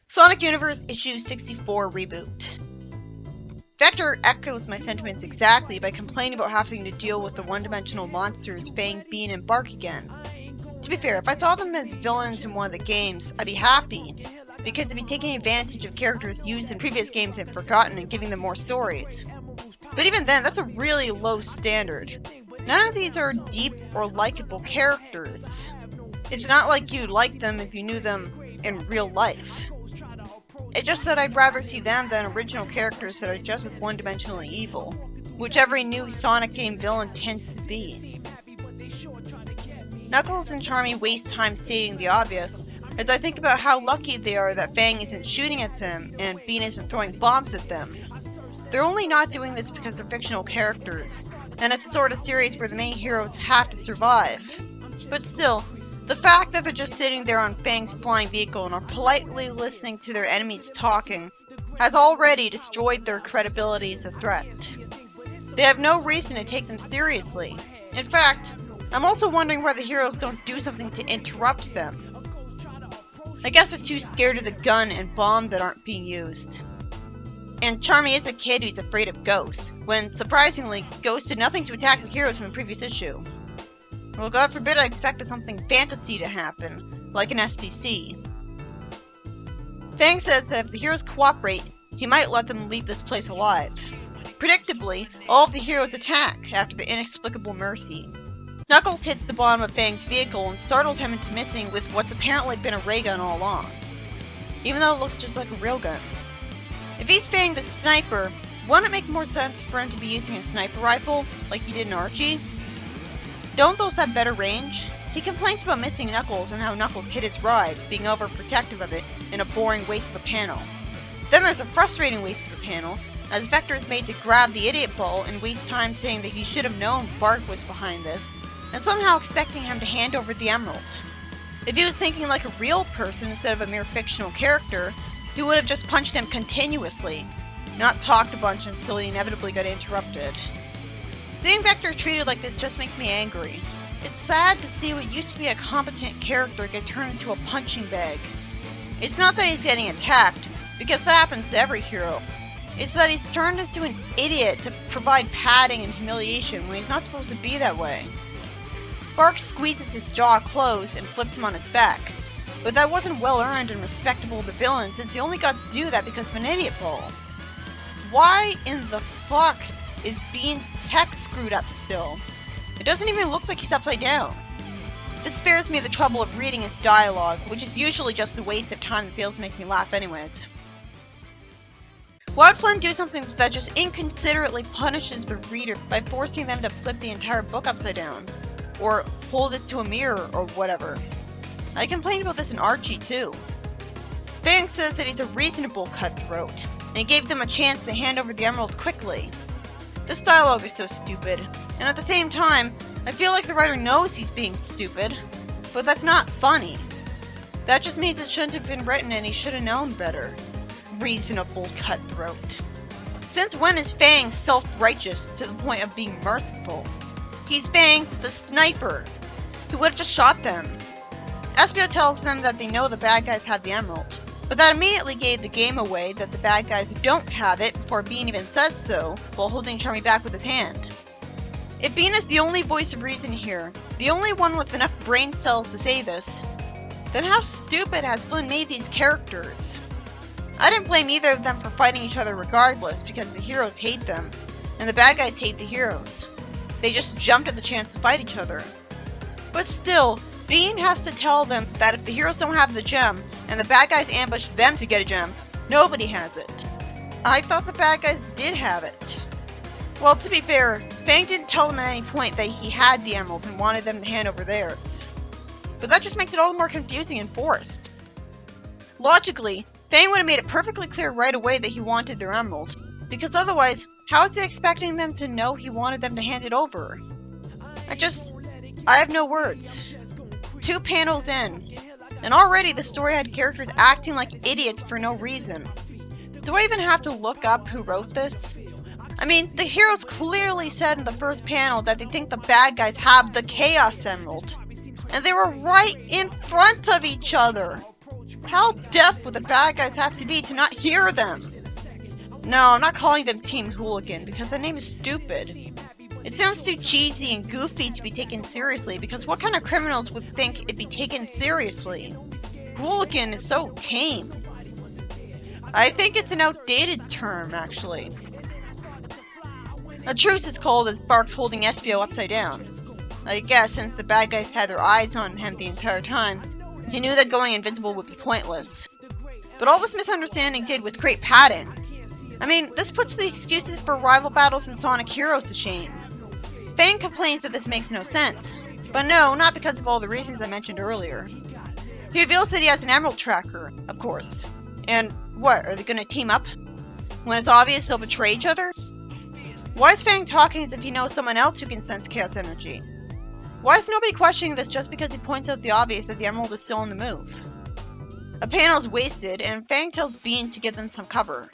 Sonic Universe Issue 64 Reboot. Vector echoes my sentiments exactly by complaining about having to deal with the one-dimensional monsters Fang, Bean, and Bark again. To be fair, if I saw them as villains in one of the games, I'd be happy, because it'd be taking advantage of characters used in previous games and forgotten and giving them more stories. But even then, that's a really low standard. None of these are deep or likable characters. It's not like you'd like them if you knew them in real life. It's just that I'd rather see them than original characters that are just as one-dimensionally evil, which every new Sonic game villain tends to be. Knuckles and Charmy waste time stating the obvious, as I think about how lucky they are that Fang isn't shooting at them and Bean isn't throwing bombs at them. They're only not doing this because they're fictional characters, and it's the sort of series where the main heroes have to survive. But still, the fact that they're just sitting there on Fang's flying vehicle and are politely listening to their enemies talking has already destroyed their credibility as a threat. They have no reason to take them seriously. In fact, I'm also wondering why the heroes don't do something to interrupt them. I guess they're too scared of the gun and bomb that aren't being used. And Charmy is a kid who's afraid of ghosts, when, surprisingly, ghosts did nothing to attack the heroes in the previous issue. Well, God forbid I expected something fantasy to happen, like an STC. Fang says that if the heroes cooperate, he might let them leave this place alive. Predictably, all of the heroes attack after the inexplicable mercy. Knuckles hits the bottom of Fang's vehicle and startles him into missing with what's apparently been a ray gun all along, even though it looks just like a real gun. If he's Fang the sniper, wouldn't it make more sense for him to be using a sniper rifle, like he did in Archie? Don't those have better range? He complains about missing Knuckles and how Knuckles hit his ride, being overprotective of it in a boring waste of a panel. Then there's a frustrating waste of a panel, as Vector is made to grab the idiot ball and waste time saying that he should have known Bart was behind this, and somehow expecting him to hand over the emerald. If he was thinking like a real person instead of a mere fictional character, he would have just punched him continuously, not talked a bunch until he inevitably got interrupted. Seeing Vector treated like this just makes me angry. It's sad to see what used to be a competent character get turned into a punching bag. It's not that he's getting attacked, because that happens to every hero. It's that he's turned into an idiot to provide padding and humiliation when he's not supposed to be that way. Bark squeezes his jaw closed and flips him on his back, but that wasn't well earned and respectable of the villain since he only got to do that because of an idiot ball. Why in the fuck is Bean's tech screwed up still? It doesn't even look like he's upside down. This spares me the trouble of reading his dialogue, which is usually just a waste of time that fails to make me laugh anyways. Why would Flynn do something that just inconsiderately punishes the reader by forcing them to flip the entire book upside down? Or hold it to a mirror, or whatever? I complained about this in Archie too. Fang says that he's a reasonable cutthroat, and he gave them a chance to hand over the emerald quickly. This dialogue is so stupid, and at the same time, I feel like the writer knows he's being stupid, but that's not funny. That just means it shouldn't have been written and he should have known better. Reasonable cutthroat. Since when is Fang self-righteous to the point of being merciful? He's Fang the sniper, who would have just shot them. Espio tells them that they know the bad guys have the emerald, but that immediately gave the game away that the bad guys don't have it before Bean even says so, while holding Charmy back with his hand. If Bean is the only voice of reason here, the only one with enough brain cells to say this, then how stupid has Flynn made these characters? I didn't blame either of them for fighting each other regardless, because the heroes hate them, and the bad guys hate the heroes. They just jumped at the chance to fight each other. But still, Bean has to tell them that if the heroes don't have the gem, and the bad guys ambush them to get a gem, nobody has it. I thought the bad guys did have it. Well, to be fair, Fang didn't tell them at any point that he had the emerald and wanted them to hand over theirs. But that just makes it all the more confusing and forced. Logically, Fang would have made it perfectly clear right away that he wanted their emerald, because otherwise, how is he expecting them to know he wanted them to hand it over? I have no words. 2 panels in, and already the story had characters acting like idiots for no reason. Do I even have to look up who wrote this? I mean, the heroes clearly said in the first panel that they think the bad guys have the Chaos Emerald, and they were right in front of each other. How deaf would the bad guys have to be to not hear them? No, I'm not calling them Team Hooligan because the name is stupid. It sounds too cheesy and goofy to be taken seriously because what kind of criminals would think it'd be taken seriously? Hooligan is so tame. I think it's an outdated term, actually. A truce is called as Bark's holding Espio upside down. I guess since the bad guys had their eyes on him the entire time, he knew that going invisible would be pointless. But all this misunderstanding did was create padding. I mean, this puts the excuses for rival battles and Sonic Heroes to shame. Fang complains that this makes no sense. But no, not because of all the reasons I mentioned earlier. He reveals that he has an emerald tracker, of course. And what, are they gonna team up? When it's obvious they'll betray each other? Why is Fang talking as if he knows someone else who can sense chaos energy? Why is nobody questioning this just because he points out the obvious that the emerald is still on the move? A panel is wasted, and Fang tells Bean to give them some cover.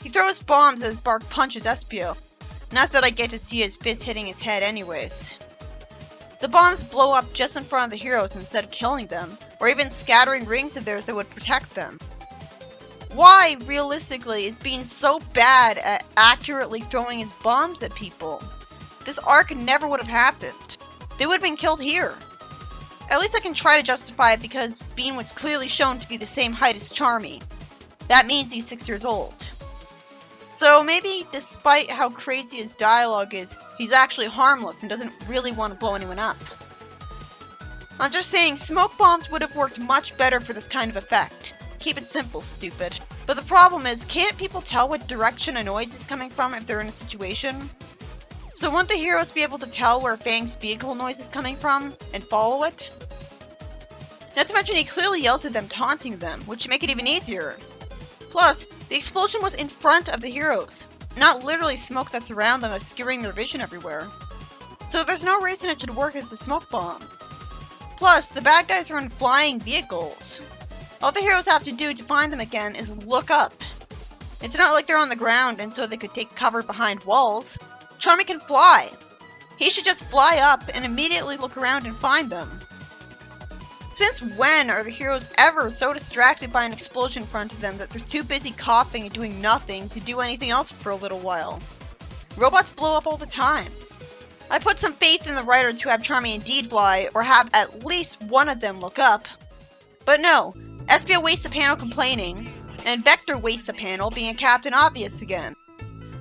He throws bombs as Bark punches Espio. Not that I get to see his fist hitting his head anyways. The bombs blow up just in front of the heroes instead of killing them, or even scattering rings of theirs that would protect them. Why, realistically, is Bean so bad at accurately throwing his bombs at people? This arc never would have happened. They would have been killed here. At least I can try to justify it because Bean was clearly shown to be the same height as Charmy. That means he's 6 years old. So maybe, despite how crazy his dialogue is, he's actually harmless and doesn't really want to blow anyone up. I'm just saying, smoke bombs would have worked much better for this kind of effect. Keep it simple, stupid. But the problem is, can't people tell what direction a noise is coming from if they're in a situation? So wouldn't the heroes be able to tell where Fang's vehicle noise is coming from, and follow it? Not to mention he clearly yells at them, taunting them, which should make it even easier. Plus, the explosion was in front of the heroes, not literally smoke that's around them obscuring their vision everywhere. So there's no reason it should work as a smoke bomb. Plus, the bad guys are in flying vehicles. All the heroes have to do to find them again is look up. It's not like they're on the ground and so they could take cover behind walls. Charmy can fly. He should just fly up and immediately look around and find them. Since when are the heroes ever so distracted by an explosion in front of them that they're too busy coughing and doing nothing to do anything else for a little while? Robots blow up all the time. I put some faith in the writer to have Charmy indeed fly, or have at least one of them look up. But no, Espio wastes a panel complaining, and Vector wastes a panel being Captain Obvious again.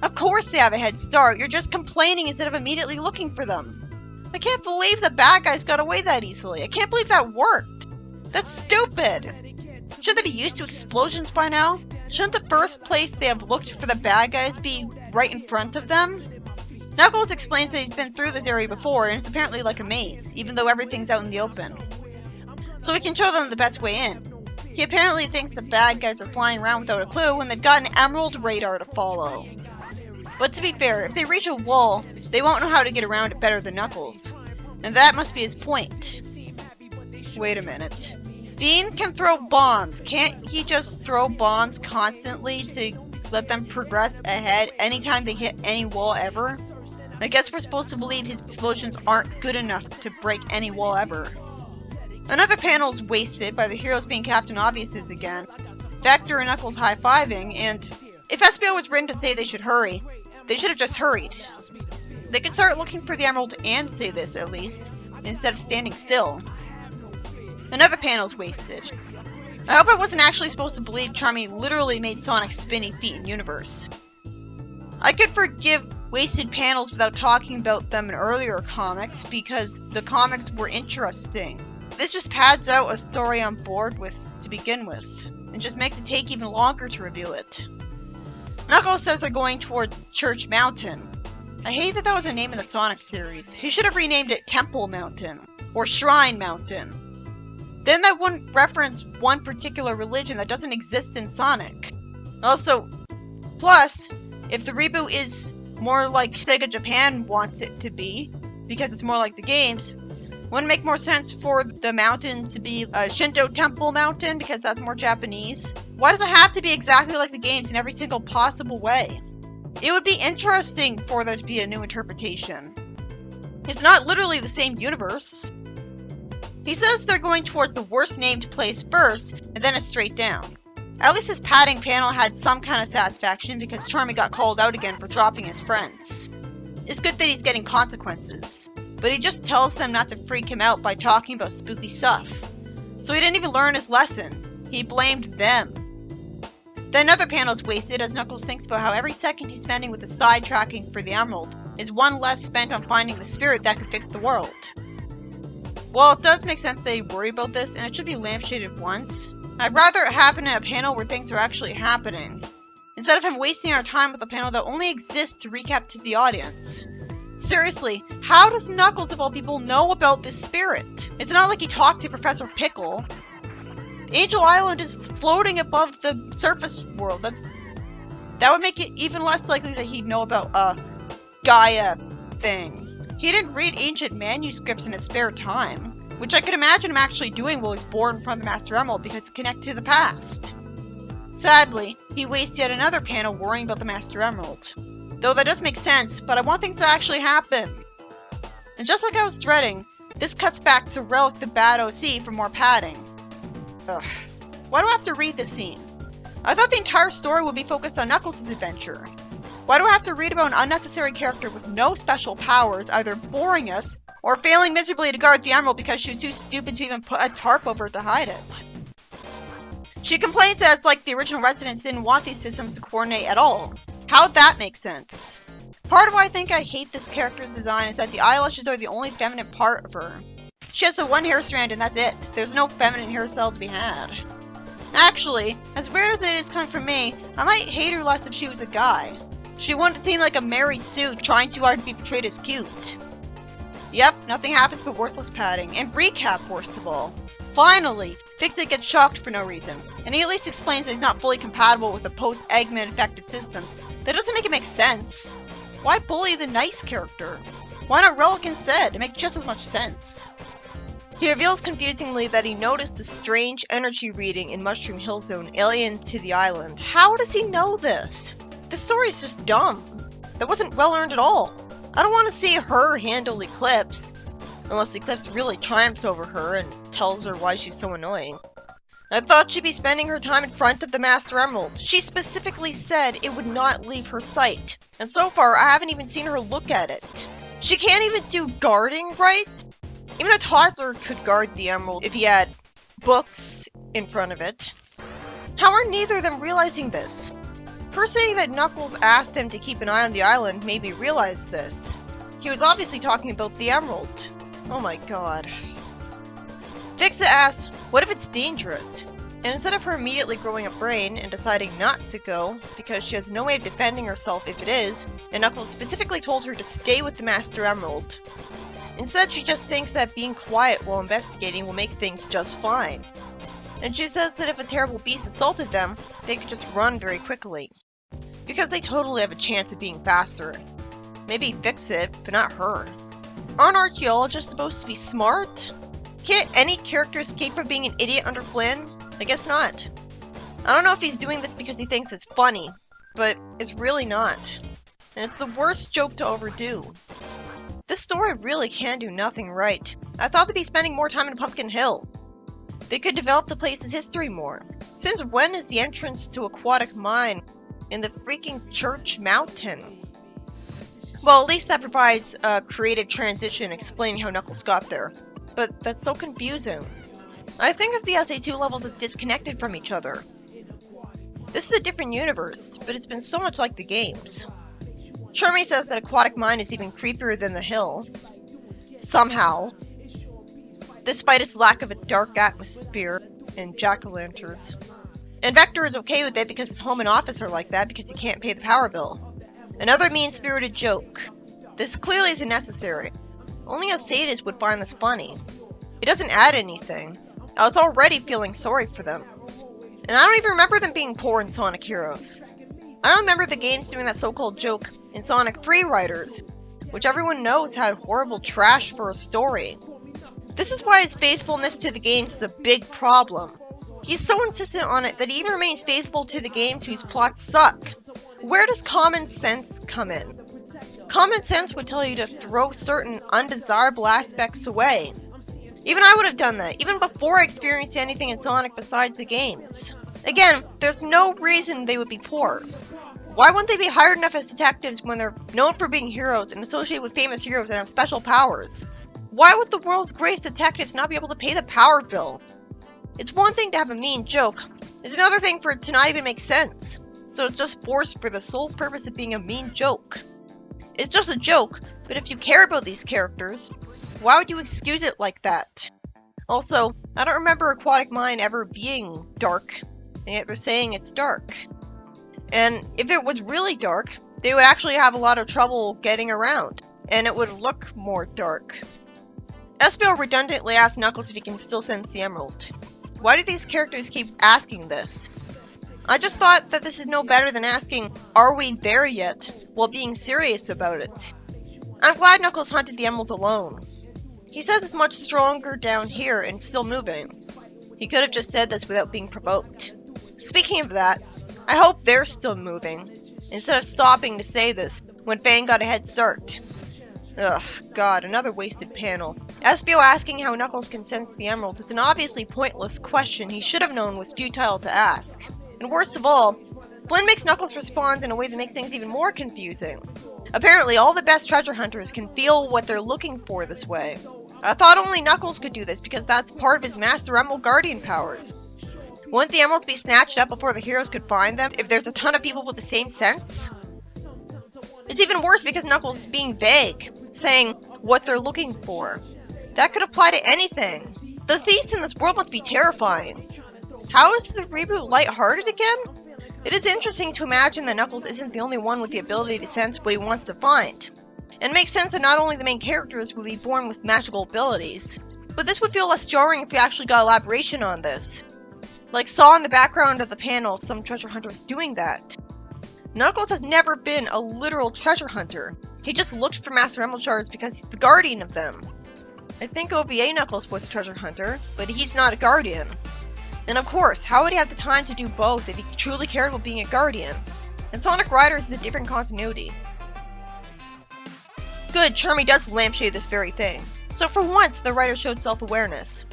Of course they have a head start, you're just complaining instead of immediately looking for them. I can't believe the bad guys got away that easily. I can't believe that worked. That's stupid. Shouldn't they be used to explosions by now? Shouldn't the first place they have looked for the bad guys be right in front of them? Knuckles explains that he's been through this area before and it's apparently like a maze, even though everything's out in the open. So he can show them the best way in. He apparently thinks the bad guys are flying around without a clue when they've got an emerald radar to follow. But to be fair, if they reach a wall, they won't know how to get around it better than Knuckles. And that must be his point. Wait a minute. Bean can throw bombs. Can't he just throw bombs constantly to let them progress ahead anytime they hit any wall ever? I guess we're supposed to believe his explosions aren't good enough to break any wall ever. Another panel is wasted by the heroes being Captain Obviouses again, Vector and Knuckles high-fiving, and if Espio was written to say they should hurry, they should have just hurried. They could start looking for the emerald and say this, at least, instead of standing still. Another panel is wasted. I hope I wasn't actually supposed to believe Charmy literally made Sonic's spinny feet in universe. I could forgive wasted panels without talking about them in earlier comics because the comics were interesting. This just pads out a story I'm bored with to begin with, and just makes it take even longer to review it. Knuckles says they're going towards Church Mountain. I hate that that was a name in the Sonic series. He should have renamed it Temple Mountain, or Shrine Mountain. Then that wouldn't reference one particular religion that doesn't exist in Sonic. Also, plus, if the reboot is more like Sega Japan wants it to be, because it's more like the games, wouldn't it make more sense for the mountain to be a Shinto Temple Mountain, because that's more Japanese? Why does it have to be exactly like the games in every single possible way? It would be interesting for there to be a new interpretation. It's not literally the same universe. He says they're going towards the worst named place first, and then it's straight down. At least his padding panel had some kind of satisfaction because Charmy got called out again for dropping his friends. It's good that he's getting consequences, but he just tells them not to freak him out by talking about spooky stuff. So he didn't even learn his lesson. He blamed them. Then another panel is wasted as Knuckles thinks about how every second he's spending with the sidetracking for the Emerald is one less spent on finding the spirit that could fix the world. Well, it does make sense that he worried about this, and it should be lampshaded once. I'd rather it happen in a panel where things are actually happening, instead of him wasting our time with a panel that only exists to recap to the audience. Seriously, how does Knuckles of all people know about this spirit? It's not like he talked to Professor Pickle. Angel Island is floating above the surface world. That would make it even less likely that he'd know about Gaia thing. He didn't read ancient manuscripts in his spare time, which I could imagine him actually doing while he's born from the Master Emerald because it's connected to the past. Sadly, he wastes yet another panel worrying about the Master Emerald. Though that does make sense, but I want things to actually happen. And just like I was dreading, this cuts back to Relic the Bad OC for more padding. Ugh. Why do I have to read this scene? I thought the entire story would be focused on Knuckles' adventure. Why do I have to read about an unnecessary character with no special powers either boring us or failing miserably to guard the Emerald because she was too stupid to even put a tarp over it to hide it? She complains that it's like the original residents didn't want these systems to coordinate at all. How'd that make sense? Part of why I think I hate this character's design is that the eyelashes are the only feminine part of her. She has the one hair strand and that's it. There's no feminine hairstyle to be had. Actually, as weird as it is coming from me, I might hate her less if she was a guy. She wouldn't seem like a Mary Sue trying too hard to be portrayed as cute. Yep, nothing happens but worthless padding. And recap, worst of all. Finally, Fix-It gets shocked for no reason, and he at least explains that he's not fully compatible with the post-Eggman infected systems. That doesn't make it make sense. Why bully the nice character? Why not Relic instead? It makes just as much sense. He reveals confusingly that he noticed a strange energy reading in Mushroom Hill Zone alien to the island. How does he know this? This story is just dumb. That wasn't well earned at all. I don't want to see her handle Eclipse. Unless Eclipse really triumphs over her and tells her why she's so annoying. I thought she'd be spending her time in front of the Master Emerald. She specifically said it would not leave her sight. And so far, I haven't even seen her look at it. She can't even do guarding right? Even a toddler could guard the Emerald if he had books in front of it. How are neither of them realizing this? Her saying that Knuckles asked them to keep an eye on the island made me realize this. He was obviously talking about the Emerald. Oh my god. Fix-It asks, what if it's dangerous? And instead of her immediately growing a brain and deciding not to go, because she has no way of defending herself if it is, and Knuckles specifically told her to stay with the Master Emerald. Instead, she just thinks that being quiet while investigating will make things just fine. And she says that if a terrible beast assaulted them, they could just run very quickly. Because they totally have a chance of being faster. Maybe Fix-It, but not her. Aren't archaeologists supposed to be smart? Can't any character escape from being an idiot under Flynn? I guess not. I don't know if he's doing this because he thinks it's funny, but it's really not. And it's the worst joke to overdo. This story really can do nothing right. I thought they'd be spending more time in Pumpkin Hill. They could develop the place's history more. Since when is the entrance to Aquatic Mine in the freaking Church Mountain? Well, at least that provides a creative transition explaining how Knuckles got there. But that's so confusing. I think of the SA2 levels as disconnected from each other. This is a different universe, but it's been so much like the games. Charmy says that Aquatic Mine is even creepier than the hill. Somehow. Despite its lack of a dark atmosphere and jack-o'-lanterns. And Vector is okay with it because his home and office are like that because he can't pay the power bill. Another mean-spirited joke. This clearly isn't necessary. Only a sadist would find this funny. It doesn't add anything. I was already feeling sorry for them. And I don't even remember them being poor in Sonic Heroes. I remember the games doing that so-called joke in Sonic Freeriders, which everyone knows had horrible trash for a story. This is why his faithfulness to the games is a big problem. He's so insistent on it that he even remains faithful to the games whose plots suck. Where does common sense come in? Common sense would tell you to throw certain undesirable aspects away. Even I would have done that, even before I experienced anything in Sonic besides the games. Again, there's no reason they would be poor. Why wouldn't they be hired enough as detectives when they're known for being heroes and associated with famous heroes and have special powers? Why would the world's greatest detectives not be able to pay the power bill? It's one thing to have a mean joke, it's another thing for it to not even make sense. So it's just forced for the sole purpose of being a mean joke. It's just a joke, but if you care about these characters, why would you excuse it like that? Also, I don't remember Aquatic Mine ever being dark, and yet they're saying it's dark. And if it was really dark, they would actually have a lot of trouble getting around, and it would look more dark. Espio redundantly asks Knuckles if he can still sense the emerald. Why do these characters keep asking this? I just thought that this is no better than asking, are we there yet, while being serious about it. I'm glad Knuckles hunted the emeralds alone. He says it's much stronger down here and still moving. He could have just said this without being provoked. Speaking of that, I hope they're still moving, instead of stopping to say this when Fang got a head start. Ugh, God, another wasted panel. Espio asking how Knuckles can sense the emeralds is an obviously pointless question he should have known was futile to ask. And worst of all, Flynn makes Knuckles respond in a way that makes things even more confusing. Apparently, all the best treasure hunters can feel what they're looking for this way. I thought only Knuckles could do this because that's part of his Master Emerald Guardian powers. Wouldn't the emeralds be snatched up before the heroes could find them if there's a ton of people with the same sense? It's even worse because Knuckles is being vague, saying what they're looking for. That could apply to anything. The thieves in this world must be terrifying. How is the reboot lighthearted again? It is interesting to imagine that Knuckles isn't the only one with the ability to sense what he wants to find. And it makes sense that not only the main characters would be born with magical abilities, but this would feel less jarring if we actually got elaboration on this. Like saw in the background of the panel some treasure hunters doing that. Knuckles has never been a literal treasure hunter. He just looked for Master Emerald shards because he's the guardian of them. I think OVA Knuckles was a treasure hunter, but he's not a guardian. And of course, how would he have the time to do both if he truly cared about being a guardian? And Sonic Riders is a different continuity. Good, Charmy does lampshade this very thing. So for once, the writer showed self-awareness.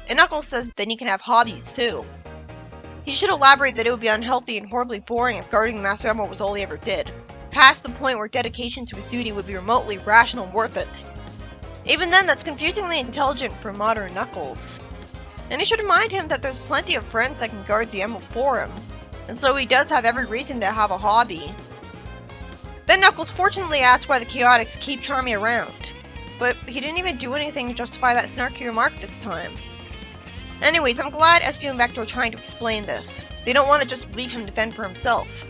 And Knuckles says that he can have hobbies too. He should elaborate that it would be unhealthy and horribly boring if guarding the Master Emerald was all he ever did, past the point where dedication to his duty would be remotely rational and worth it. Even then, that's confusingly intelligent for modern Knuckles. And he should remind him that there's plenty of friends that can guard the Emerald for him, and so he does have every reason to have a hobby. Then Knuckles fortunately asks why the Chaotix keep Charmy around, but he didn't even do anything to justify that snarky remark this time. Anyways, I'm glad Espio and Vector are trying to explain this. They don't want to just leave him to fend for himself.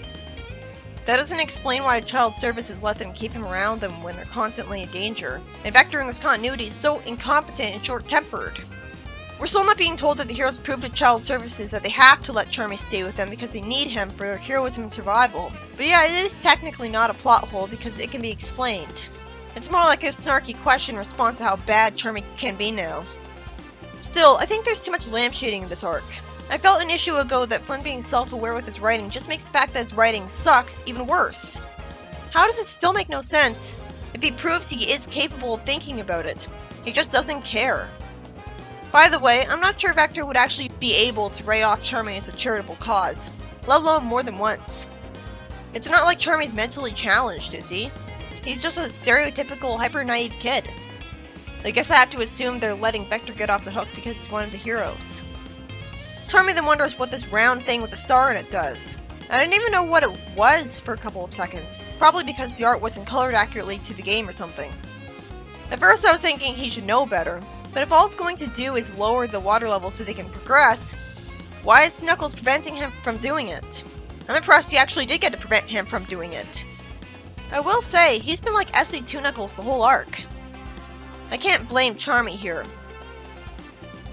That doesn't explain why child services let them keep him around them when they're constantly in danger, and Vector in this continuity is so incompetent and short-tempered. We're still not being told that the heroes proved to child services that they have to let Charmy stay with them because they need him for their heroism and survival. But yeah, it is technically not a plot hole because it can be explained. It's more like a snarky question in response to how bad Charmy can be now. Still, I think there's too much lampshading in this arc. I felt an issue ago that Flynn being self-aware with his writing just makes the fact that his writing sucks even worse. How does it still make no sense if he proves he is capable of thinking about it? He just doesn't care. By the way, I'm not sure Vector would actually be able to write off Charmy as a charitable cause, let alone more than once. It's not like Charmy's mentally challenged, is he? He's just a stereotypical hyper-naive kid. I guess I have to assume they're letting Vector get off the hook because he's one of the heroes. Charmy then wonders what this round thing with a star in it does. I didn't even know what it was for a couple of seconds, probably because the art wasn't colored accurately to the game or something. At first I was thinking he should know better, but if all it's going to do is lower the water level so they can progress, why is Knuckles preventing him from doing it? I'm impressed he actually did get to prevent him from doing it. I will say, he's been like SE2 Knuckles the whole arc. I can't blame Charmy here.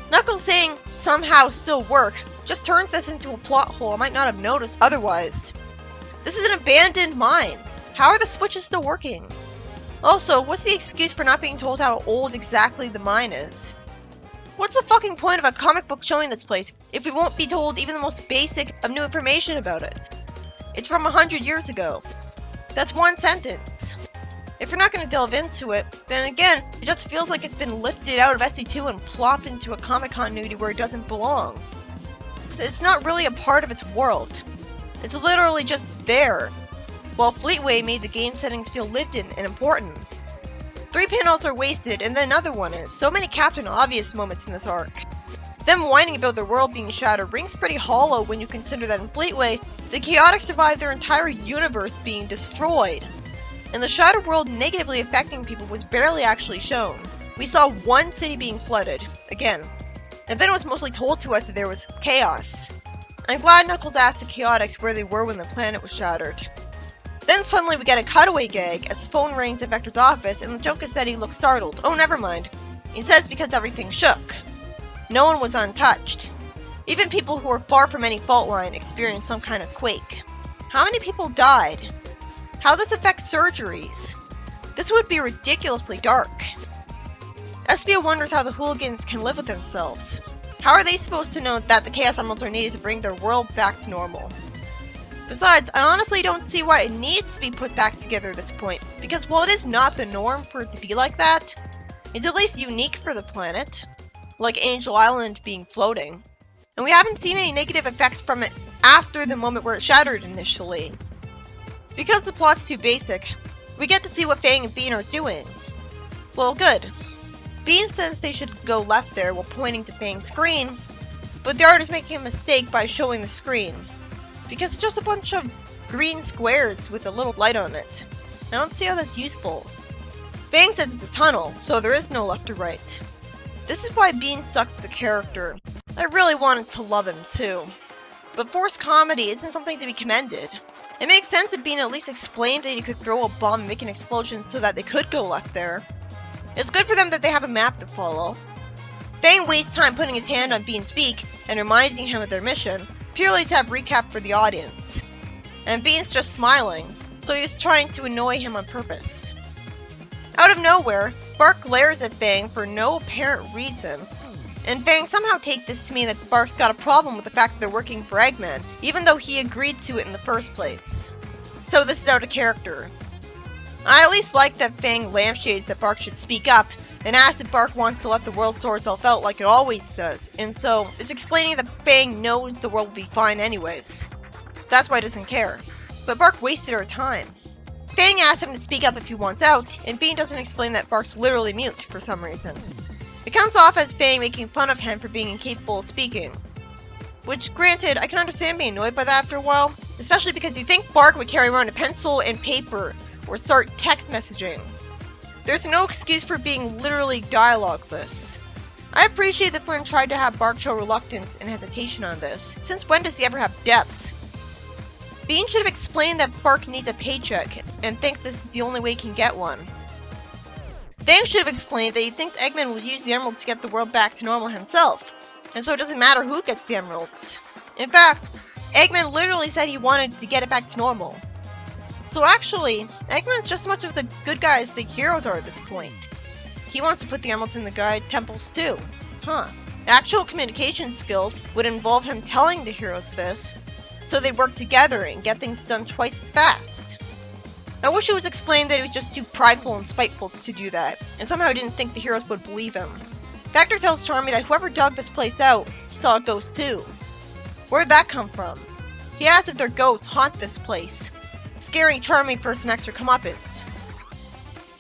Knuckles saying somehow still work just turns this into a plot hole I might not have noticed otherwise. This is an abandoned mine. How are the switches still working? Also, what's the excuse for not being told how old exactly the mine is? What's the fucking point of a comic book showing this place if we won't be told even the most basic of new information about it? It's from 100 years ago. That's one sentence. If if you're not going to delve into it, then again, it just feels like it's been lifted out of SC2 and plopped into a comic continuity where it doesn't belong. It's not really a part of its world. It's literally just there, while Fleetway made the game settings feel lived in and important. 3 panels are wasted, and then another one is. So many Captain Obvious moments in this arc. Them whining about their world being shattered rings pretty hollow when you consider that in Fleetway, the Chaotic survived their entire universe being destroyed. And the shattered world negatively affecting people was barely actually shown. We saw one city being flooded, again, and then it was mostly told to us that there was chaos. I'm glad Knuckles asked the Chaotix where they were when the planet was shattered. Then suddenly we get a cutaway gag as the phone rings at Vector's office and the joke is that he looks startled. Oh, never mind. He says because everything shook. No one was untouched. Even people who were far from any fault line experienced some kind of quake. How many people died? How this affects surgeries? This would be ridiculously dark. SBO wonders how the hooligans can live with themselves. How are they supposed to know that the Chaos Emeralds are needed to bring their world back to normal? Besides, I honestly don't see why it needs to be put back together at this point, because while it is not the norm for it to be like that, it's at least unique for the planet, like Angel Island being floating. And we haven't seen any negative effects from it after the moment where it shattered initially. Because the plot's too basic, we get to see what Fang and Bean are doing. Well, good. Bean says they should go left there while pointing to Fang's screen, but the artist is making a mistake by showing the screen, because it's just a bunch of green squares with a little light on it. I don't see how that's useful. Fang says it's a tunnel, so there is no left or right. This is why Bean sucks as a character. I really wanted to love him too. But forced comedy isn't something to be commended. It makes sense that Bean at least explained that he could throw a bomb and make an explosion so that they could go left there. It's good for them that they have a map to follow. Fang wastes time putting his hand on Bean's beak and reminding him of their mission, purely to have recap for the audience. And Bean's just smiling, so he's trying to annoy him on purpose. Out of nowhere, Bark glares at Fang for no apparent reason, and Fang somehow takes this to mean that Bark's got a problem with the fact that they're working for Eggman, even though he agreed to it in the first place. So this is out of character. I at least like that Fang lampshades that Bark should speak up, and asks if Bark wants to let the world sort itself out like it always does, and so it's explaining that Fang knows the world will be fine anyways. That's why he doesn't care. But Bark wasted our time. Fang asks him to speak up if he wants out, and Bean doesn't explain that Bark's literally mute for some reason. It comes off as Fang making fun of him for being incapable of speaking. Which, granted, I can understand being annoyed by that after a while, especially because you think Bark would carry around a pencil and paper, or start text messaging. There's no excuse for being literally dialogueless. I appreciate that Flynn tried to have Bark show reluctance and hesitation on this. Since when does he ever have depths? Bean should have explained that Bark needs a paycheck and thinks this is the only way he can get one. Fang should have explained that he thinks Eggman will use the emeralds to get the world back to normal himself, and so it doesn't matter who gets the emeralds. In fact, Eggman literally said he wanted to get it back to normal. So actually, Eggman's just as much of the good guy as the heroes are at this point. He wants to put the emeralds in the guide temples too. Huh. Actual communication skills would involve him telling the heroes this, so they'd work together and get things done twice as fast. I wish it was explained that he was just too prideful and spiteful to do that, and somehow didn't think the heroes would believe him. Vector tells Charmy that whoever dug this place out saw a ghost too. Where'd that come from? He asks if their ghosts haunt this place, scaring Charmy for some extra comeuppance.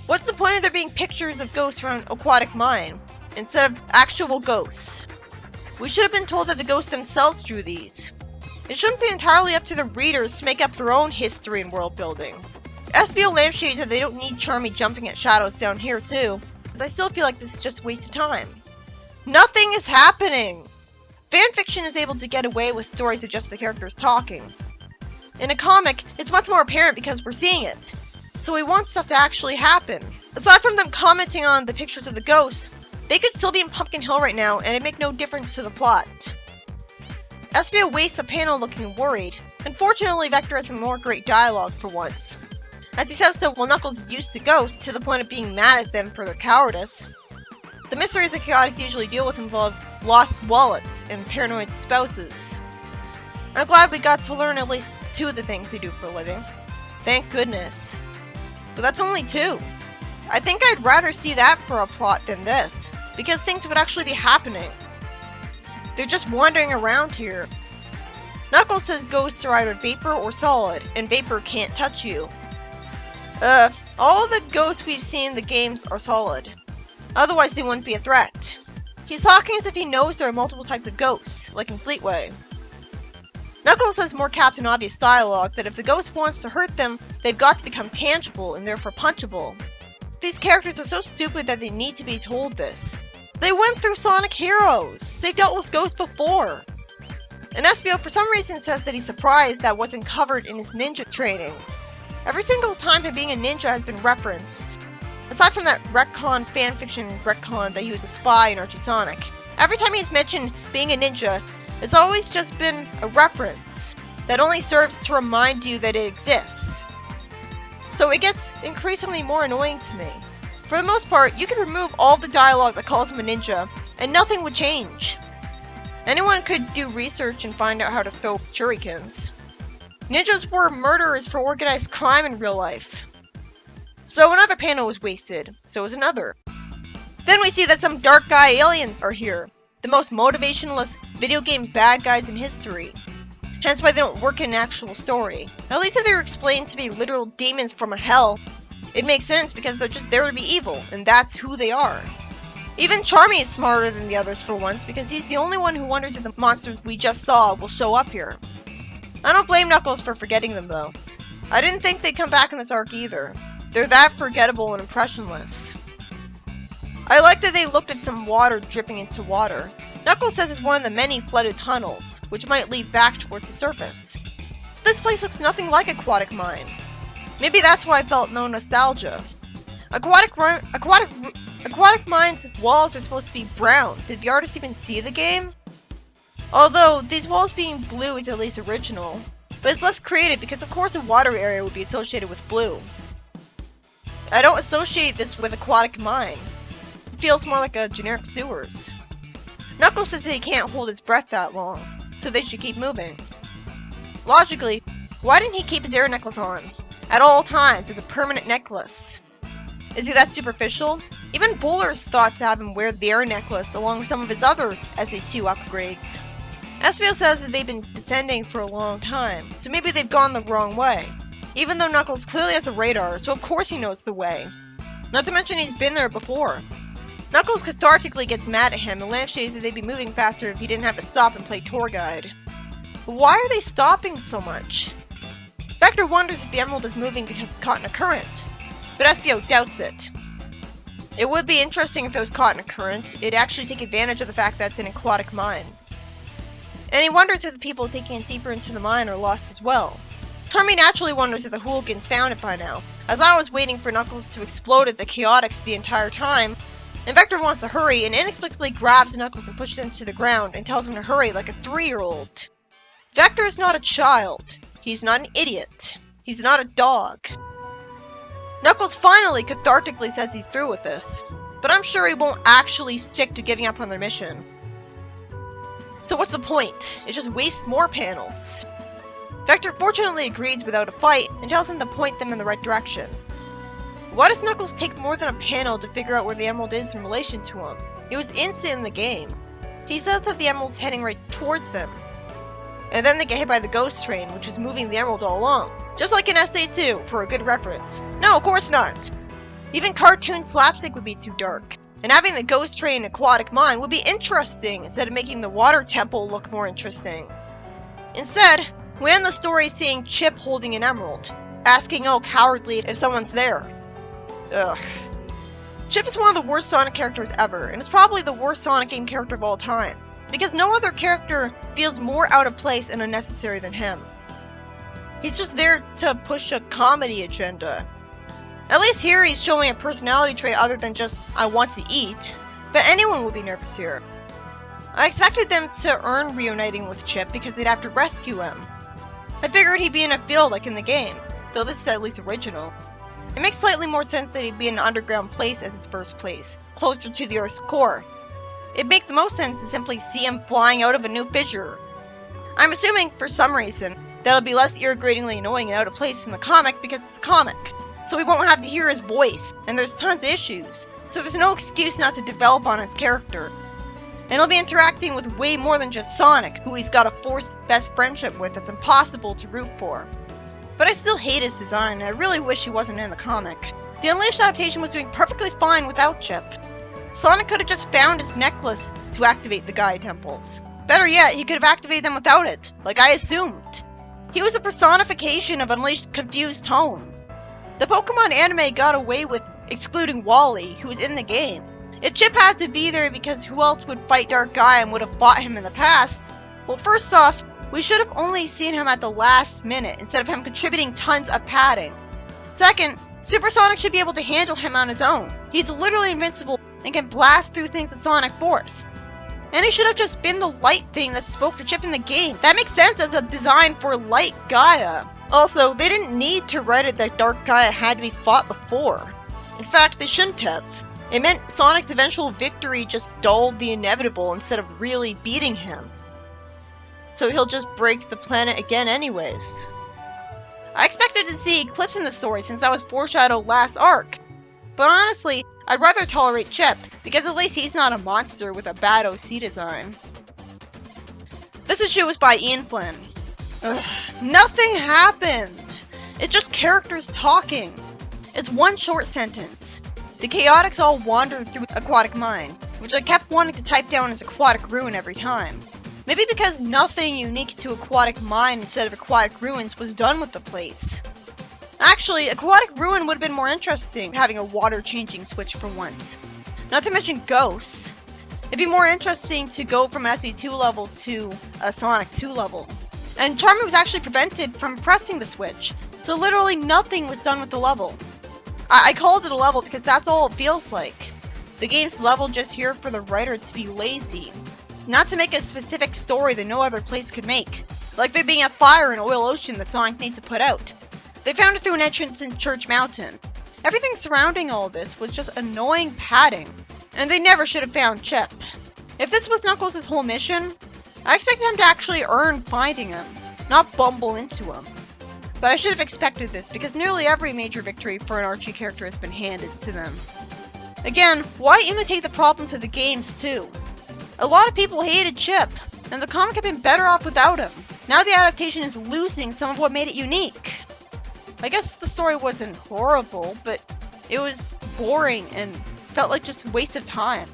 What's the point of there being pictures of ghosts around Aquatic Mine, instead of actual ghosts? We should have been told that the ghosts themselves drew these. It shouldn't be entirely up to the readers to make up their own history and world building. SBO lampshades that they don't need Charmy jumping at shadows down here too, because I still feel like this is just a waste of time. Nothing is happening! Fanfiction is able to get away with stories of just the characters talking. In a comic, it's much more apparent because we're seeing it. So we want stuff to actually happen. Aside from them commenting on the pictures of the ghosts, they could still be in Pumpkin Hill right now and it'd make no difference to the plot. SBO wastes a panel looking worried. Unfortunately, Vector has some more great dialogue for once. As he says that while Knuckles is used to ghosts to the point of being mad at them for their cowardice, the mysteries that Chaotix usually deal with involve lost wallets and paranoid spouses. I'm glad we got to learn at least 2 of the things they do for a living. Thank goodness. But that's only 2. I think I'd rather see that for a plot than this, because things would actually be happening. They're just wandering around here. Knuckles says ghosts are either vapor or solid, and vapor can't touch you. All the ghosts we've seen in the games are solid. Otherwise they wouldn't be a threat. He's talking as if he knows there are multiple types of ghosts, like in Fleetway. Knuckles says more Captain Obvious dialogue that if the ghost wants to hurt them, they've got to become tangible and therefore punchable. These characters are so stupid that they need to be told this. They went through Sonic Heroes! They dealt with ghosts before! And Espio for some reason says that he's surprised that wasn't covered in his ninja training. Every single time him being a ninja has been referenced. Aside from that retcon fanfiction retcon that he was a spy in Archie Sonic. Every time he's mentioned being a ninja, it's always just been a reference that only serves to remind you that it exists. So it gets increasingly more annoying to me. For the most part, you could remove all the dialogue that calls him a ninja, and nothing would change. Anyone could do research and find out how to throw shurikens. Ninjas were murderers for organized crime in real life. So another panel was wasted, so was another. Then we see that some dark guy aliens are here, the most motivationless video game bad guys in history. Hence why they don't work in an actual story. At least if they were explained to be literal demons from hell, it makes sense because they're just there to be evil, and that's who they are. Even Charmy is smarter than the others for once because he's the only one who wonders if the monsters we just saw will show up here. I don't blame Knuckles for forgetting them though. I didn't think they'd come back in this arc either. They're that forgettable and impressionless. I like that they looked at some water dripping into water. Knuckles says it's one of the many flooded tunnels, which might lead back towards the surface. This place looks nothing like Aquatic Mine. Maybe that's why I felt no nostalgia. Aquatic Mine's walls are supposed to be brown. Did the artist even see the game? Although, these walls being blue is at least original. But it's less creative because of course a water area would be associated with blue. I don't associate this with Aquatic Mine. It feels more like a generic sewers. Knuckles says that he can't hold his breath that long, so they should keep moving. Logically, why didn't he keep his air necklace on? At all times, as a permanent necklace. Is he that superficial? Even Bowler's thought to have him wear the air necklace along with some of his other SA2 upgrades. Espio says that they've been descending for a long time, so maybe they've gone the wrong way. Even though Knuckles clearly has a radar, so of course he knows the way. Not to mention he's been there before. Knuckles cathartically gets mad at him and lampshades that they'd be moving faster if he didn't have to stop and play tour guide. But why are they stopping so much? Vector wonders if the emerald is moving because it's caught in a current, but Espio doubts it. It would be interesting if it was caught in a current. It'd actually take advantage of the fact that it's an aquatic mine. And he wonders if the people taking it deeper into the mine are lost as well. Charmy naturally wonders if the hooligans found it by now, as I was waiting for Knuckles to explode at the chaotics the entire time, and Vector wants to hurry and inexplicably grabs Knuckles and pushes him to the ground and tells him to hurry like a 3-year-old. Vector is not a child. He's not an idiot. He's not a dog. Knuckles finally cathartically says he's through with this, but I'm sure he won't actually stick to giving up on their mission. So what's the point? It just wastes more panels. Vector fortunately agrees without a fight and tells him to point them in the right direction. Why does Knuckles take more than a panel to figure out where the emerald is in relation to him? It was instant in the game. He says that the emerald's heading right towards them. And then they get hit by the ghost train, which is moving the emerald all along. Just like in SA2, for a good reference. No, of course not. Even cartoon slapstick would be too dark. And having the ghost train Aquatic Mine would be interesting instead of making the water temple look more interesting. Instead, we end the story seeing Chip holding an emerald, asking all cowardly if someone's there. Ugh. Chip is one of the worst Sonic characters ever, and is probably the worst Sonic game character of all time, because no other character feels more out of place and unnecessary than him. He's just there to push a comedy agenda. At least here he's showing a personality trait other than just, I want to eat, but anyone would be nervous here. I expected them to earn reuniting with Chip because they'd have to rescue him. I figured he'd be in a field like in the game, though this is at least original. It makes slightly more sense that he'd be in an underground place as his first place, closer to the Earth's core. It'd make the most sense to simply see him flying out of a new fissure. I'm assuming, for some reason, that'll be less irritatingly annoying and out of place in the comic because it's a comic. so we won't have to hear his voice, and there's tons of issues, so there's no excuse not to develop on his character. And he'll be interacting with way more than just Sonic, who he's got a forced best friendship with that's impossible to root for. But I still hate his design, and I really wish he wasn't in the comic. The Unleashed adaptation was doing perfectly fine without Chip. Sonic could have just found his necklace to activate the Gaia temples. Better yet, he could have activated them without it, like I assumed. He was a personification of Unleashed confused tone. The Pokemon anime got away with excluding Wally, who was in the game. If Chip had to be there because who else would fight Dark Gaia and would have fought him in the past? Well, first off, we should have only seen him at the last minute instead of him contributing tons of padding. Second, Super Sonic should be able to handle him on his own. He's literally invincible and can blast through things with Sonic Force. And he should have just been the light thing that spoke to Chip in the game. That makes sense as a design for light Gaia. Also, they didn't need to write it that Dark Gaia had to be fought before. In fact, they shouldn't have. It meant Sonic's eventual victory just stalled the inevitable instead of really beating him. So he'll just break the planet again anyways. I expected to see Eclipse in the story since that was foreshadowed last arc. But honestly, I'd rather tolerate Chip, because at least he's not a monster with a bad OC design. This issue was by Ian Flynn. Ugh, nothing happened! It's just characters talking. It's one short sentence. The Chaotix all wandered through Aquatic Mine, which I kept wanting to type down as Aquatic Ruin every time. Maybe because nothing unique to Aquatic Mine instead of Aquatic Ruins was done with the place. Actually, Aquatic Ruin would have been more interesting, having a water-changing switch for once. Not to mention ghosts. It'd be more interesting to go from an SV2 level to a Sonic 2 level. And Charmy was actually prevented from pressing the switch, so literally nothing was done with the level. I called it a level because that's all it feels like. The game's level just here for the writer to be lazy. Not to make a specific story that no other place could make. Like there being a fire in Oil Ocean that Sonic needs to put out. They found it through an entrance in Church Mountain. Everything surrounding all this was just annoying padding. And they never should have found Chip. If this was Knuckles' whole mission, I expected him to actually earn finding him, not bumble into him. But I should have expected this, because nearly every major victory for an Archie character has been handed to them. Again, why imitate the problems of the games too? A lot of people hated Chip, and the comic had been better off without him. Now the adaptation is losing some of what made it unique. I guess the story wasn't horrible, but it was boring and felt like just a waste of time.